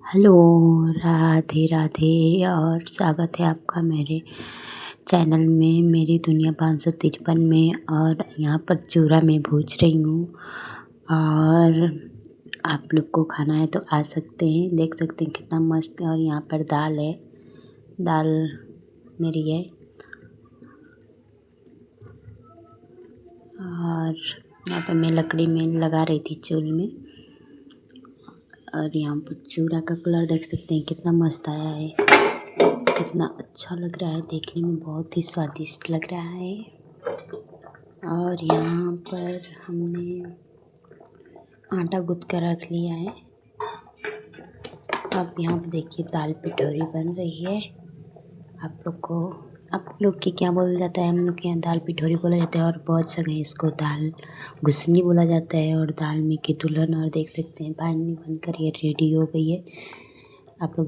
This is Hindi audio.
हेलो, राधे राधे और स्वागत है आपका मेरे चैनल में मेरी दुनिया 553 में। और यहाँ पर चूरा मैं भूज रही हूँ और आप लोग को खाना है तो आ सकते हैं। देख सकते हैं कितना मस्त है। और यहाँ पर दाल है, दाल मेरी है। और यहाँ पर मैं लकड़ी में लगा रही थी चूल्हे में। और यहाँ पर चूरा का कलर देख सकते हैं कितना मस्त आया है, कितना अच्छा लग रहा है, देखने में बहुत ही स्वादिष्ट लग रहा है। और यहाँ पर हमने आटा गूँथ कर रख लिया है। अब यहाँ पर देखिए दाल पिठौरी बन रही है। आप लोग के क्या बोला जाता है? हम लोग के यहाँ दाल पिठौरी बोला जाता है और बहुत जगह इसको दाल घुसनी बोला जाता है और दाल में की दुल्हन। और देख सकते हैं पानी बनकर ये रेडी हो गई है। आप लोग